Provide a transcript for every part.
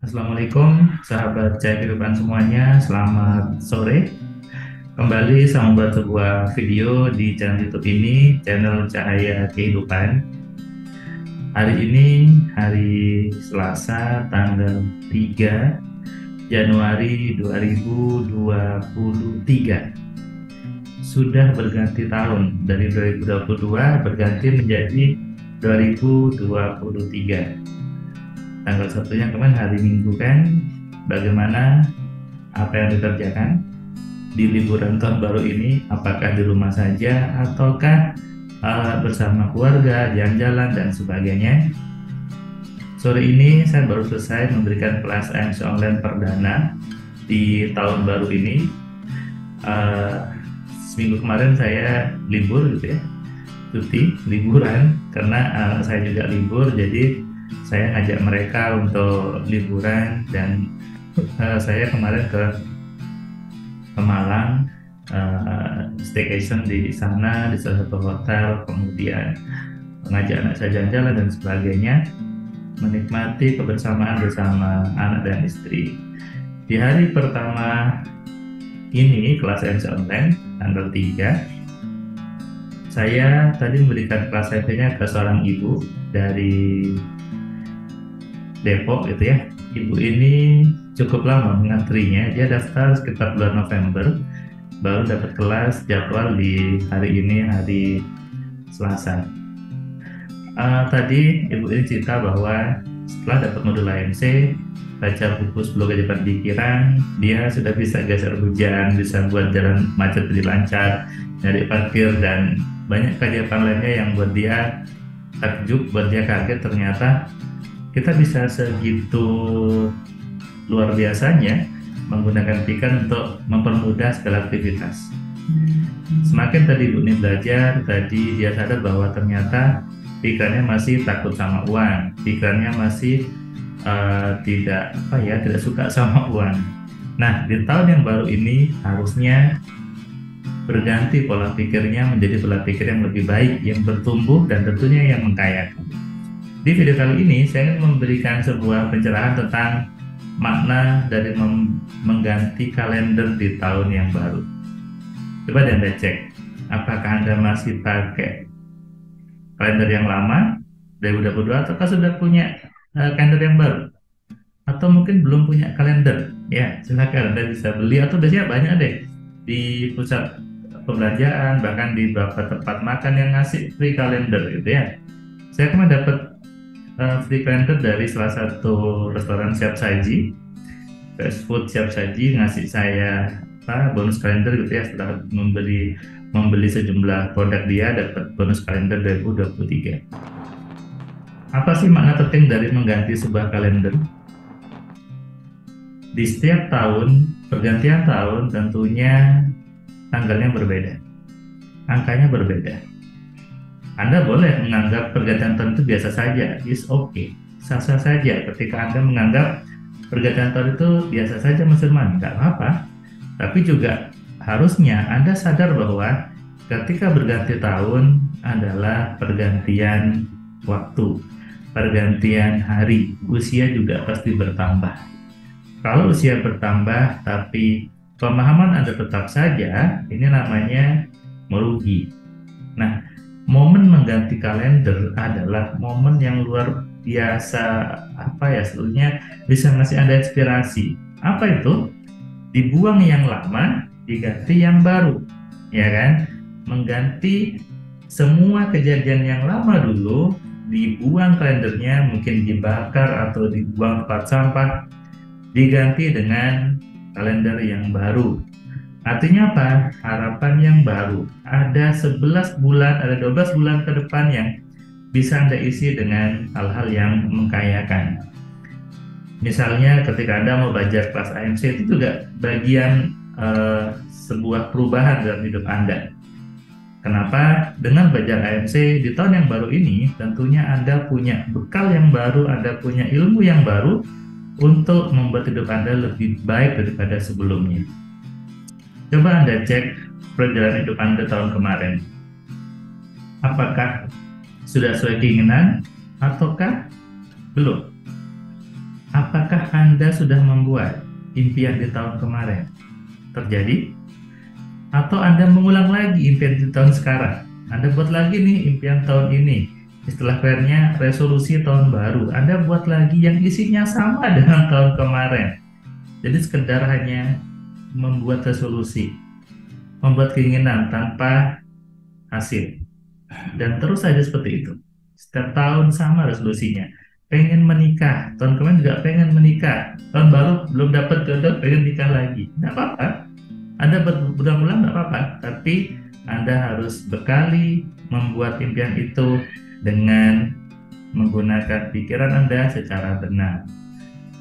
Assalamualaikum sahabat Cahaya Kehidupan semuanya, selamat sore. Kembali saya membuat sebuah video di channel YouTube ini, channel Cahaya Kehidupan. Hari ini hari Selasa tanggal 3 Januari 2023. Sudah berganti tahun, dari 2022 berganti menjadi 2023. Tanggal satunya kemarin hari Minggu kan. Bagaimana apa yang dikerjakan di liburan tahun baru ini? Apakah di rumah saja ataukah bersama keluarga, jalan-jalan dan sebagainya? Sore ini saya baru selesai memberikan kelas AMC online perdana di tahun baru ini. Seminggu kemarin saya libur gitu ya, cuti liburan karena saya juga libur, jadi saya ngajak mereka untuk liburan dan saya kemarin ke Malang, staycation di sana di salah satu hotel, kemudian mengajak anak saya jalan-jalan dan sebagainya, menikmati kebersamaan bersama anak dan istri. Di hari pertama ini kelas MC online tanggal 3, saya tadi memberikan kelas MP-nya ke seorang ibu dari Depok gitu ya. Ibu ini cukup lama mengantrinya, dia daftar sekitar bulan November, baru dapat kelas jadwal di hari ini, hari Selasa. Tadi ibu ini cerita bahwa setelah dapat modul AMC, baca buku 10 keajaiban pikiran, dia sudah bisa geser hujan, bisa buat jalan macet jadi lancar, nyari parkir, dan banyak keajaiban lainnya yang buat dia takjub, buat dia kaget ternyata kita bisa segitu luar biasanya menggunakan pikiran untuk mempermudah segala aktivitas. Semakin tadi Bu ini belajar, tadi dia sadar bahwa ternyata pikirannya masih takut sama uang, pikirannya masih tidak suka sama uang. Nah, di tahun yang baru ini harusnya berganti pola pikirnya menjadi pola pikir yang lebih baik, yang bertumbuh dan tentunya yang mengkayakan. Di video kali ini saya ingin memberikan sebuah pencerahan tentang makna dari mengganti kalender di tahun yang baru. Coba Anda cek, apakah Anda masih pakai kalender yang lama 2022 ataukah sudah punya kalender yang baru? Atau mungkin belum punya kalender? Ya, silakan Anda bisa beli, atau biasanya banyak deh di pusat perbelanjaan, bahkan di beberapa tempat makan yang ngasih free kalender gitu ya. Saya kemarin dapat free kalender dari salah satu restoran siap saji, fast food siap saji, ngasih saya bonus kalender gitu ya. Setelah membeli sejumlah produk dia, dapat bonus kalender 2023. Apa sih makna penting dari mengganti sebuah kalender? Di setiap tahun, pergantian tahun tentunya tanggalnya berbeda, angkanya berbeda. Anda boleh menganggap pergantian tahun itu biasa saja, is okay, sah-sah saja. Ketika Anda menganggap pergantian tahun itu biasa saja, Mas Firman, nggak apa-apa. Tapi juga harusnya Anda sadar bahwa ketika berganti tahun adalah pergantian waktu, pergantian hari, usia juga pasti bertambah. Kalau usia bertambah tapi pemahaman Anda tetap saja, ini namanya merugi. Nah, momen mengganti kalender adalah momen yang luar biasa, sebetulnya bisa ngasih Anda inspirasi. Apa itu? Dibuang yang lama, diganti yang baru, ya kan? Mengganti semua kejadian yang lama dulu, dibuang kalendernya, mungkin dibakar atau dibuang tempat sampah, diganti dengan kalender yang baru. Artinya apa? Harapan yang baru. Ada 11 bulan, ada 12 bulan ke depan yang bisa Anda isi dengan hal-hal yang mengkayakan. Misalnya ketika Anda mau belajar kelas AMC, itu juga bagian sebuah perubahan dalam hidup Anda. Kenapa? Dengan belajar AMC di tahun yang baru ini, tentunya Anda punya bekal yang baru, Anda punya ilmu yang baru untuk membuat hidup Anda lebih baik daripada sebelumnya. Coba Anda cek perjalanan hidup Anda tahun kemarin. Apakah sudah sesuai keinginan ataukah belum? Apakah Anda sudah membuat impian di tahun kemarin terjadi? Atau Anda mengulang lagi impian di tahun sekarang? Anda buat lagi nih impian tahun ini. Istilah kerennya resolusi tahun baru. Anda buat lagi yang isinya sama dengan tahun kemarin. Jadi sekedar hanya membuat resolusi, membuat keinginan tanpa hasil. Dan terus saja seperti itu. Setiap tahun sama resolusinya. Pengen menikah, tahun kemarin juga pengen menikah, tahun baru belum dapat jodoh, pengen nikah lagi. Nggak apa-apa, Anda berulang-ulang nggak apa-apa, tapi Anda harus berkali membuat impian itu dengan menggunakan pikiran Anda secara benar.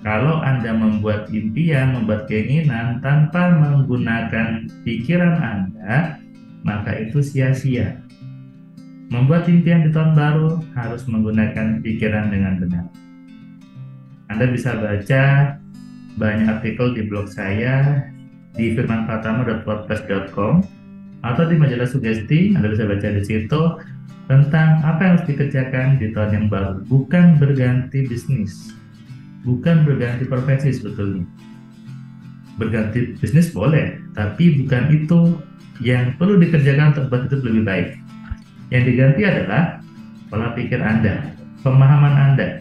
Kalau Anda membuat impian, membuat keinginan tanpa menggunakan pikiran Anda, maka itu sia-sia. Membuat impian di tahun baru harus menggunakan pikiran dengan benar. Anda bisa baca banyak artikel di blog saya di firmanpratama.wordpress.com atau di majalah Sugesti. Anda bisa baca di situ tentang apa yang harus dikerjakan di tahun yang baru. Bukan berganti bisnis, bukan berganti profesi sebetulnya. Berganti bisnis boleh, tapi bukan itu yang perlu dikerjakan untuk membuat hidup lebih baik. Yang diganti adalah pola pikir Anda, pemahaman Anda.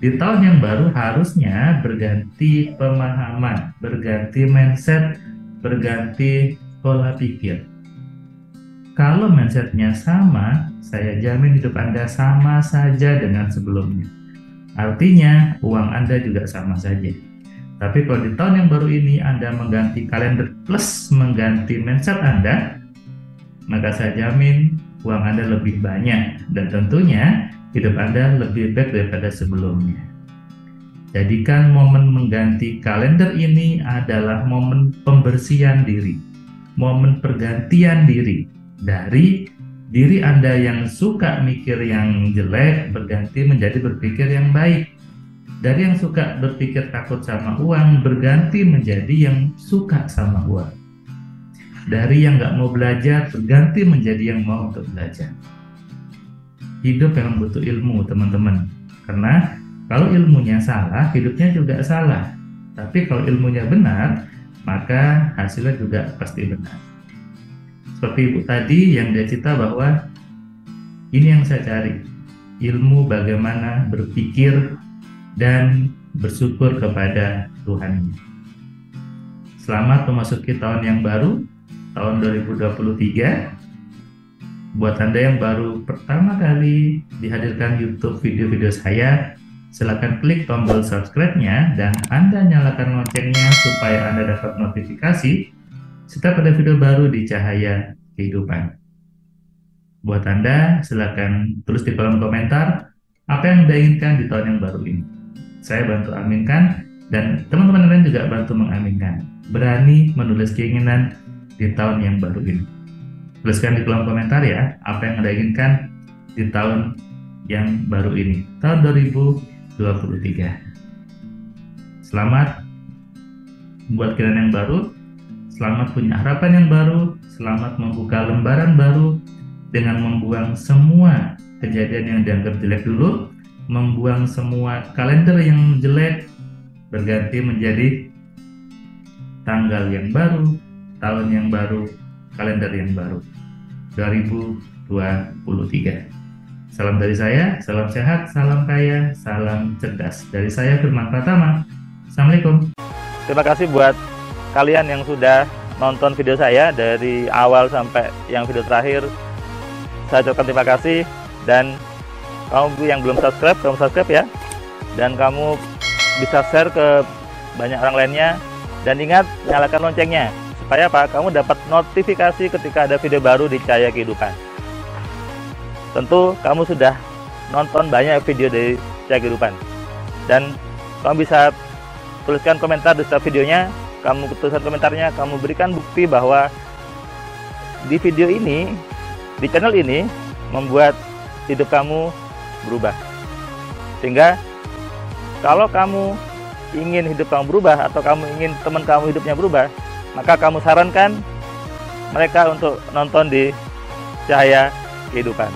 Di tahun yang baru harusnya berganti pemahaman, berganti mindset, berganti pola pikir. Kalau mindsetnya sama, saya jamin hidup Anda sama saja dengan sebelumnya. Artinya, uang Anda juga sama saja. Tapi kalau di tahun yang baru ini Anda mengganti kalender plus mengganti mindset Anda, maka saya jamin uang Anda lebih banyak dan tentunya hidup Anda lebih baik daripada sebelumnya. Jadikan momen mengganti kalender ini adalah momen pembersihan diri, momen pergantian diri dari diri Anda yang suka mikir yang jelek berganti menjadi berpikir yang baik. Dari yang suka berpikir takut sama uang berganti menjadi yang suka sama uang. Dari yang nggak mau belajar berganti menjadi yang mau untuk belajar. Hidup memang butuh ilmu, teman-teman. Karena kalau ilmunya salah, hidupnya juga salah. Tapi kalau ilmunya benar, maka hasilnya juga pasti benar. Seperti ibu tadi yang dia cerita bahwa ini yang saya cari, ilmu bagaimana berpikir dan bersyukur kepada Tuhan. Selamat memasuki tahun yang baru, tahun 2023. Buat Anda yang baru pertama kali dihadirkan YouTube video-video saya, silakan klik tombol subscribe-nya dan Anda nyalakan loncengnya supaya Anda dapat notifikasi setiap ada video baru di Cahaya Kehidupan. Buat Anda, silakan tulis di kolom komentar apa yang Anda inginkan di tahun yang baru ini. Saya bantu aminkan dan teman-teman lain juga bantu mengaminkan. Berani menulis keinginan di tahun yang baru ini. Tuliskan di kolom komentar ya, apa yang Anda inginkan di tahun yang baru ini, tahun 2023. Selamat buat kalian yang baru, selamat punya harapan yang baru, selamat membuka lembaran baru dengan membuang semua kejadian yang dianggap jelek dulu, membuang semua kalender yang jelek, berganti menjadi tanggal yang baru, tahun yang baru, kalender yang baru, 2023. Salam dari saya, salam sehat, salam kaya, salam cerdas. Dari saya Firman Pratama. Assalamualaikum. Terima kasih buat kalian yang sudah nonton video saya dari awal sampai yang video terakhir. Saya ucapkan terima kasih, dan kamu yang belum subscribe, kamu subscribe ya. Dan kamu bisa share ke banyak orang lainnya. Dan ingat, nyalakan loncengnya. Supaya apa? Kamu dapat notifikasi ketika ada video baru di Cahaya Kehidupan. Tentu kamu sudah nonton banyak video dari Cahaya Kehidupan. Dan kamu bisa tuliskan komentar di setiap videonya. Kamu tuliskan komentarnya, kamu berikan bukti bahwa di video ini, di channel ini, membuat hidup kamu berubah. Sehingga kalau kamu ingin hidup kamu berubah, atau kamu ingin teman kamu hidupnya berubah, maka kamu sarankan mereka untuk nonton di Cahaya Kehidupan.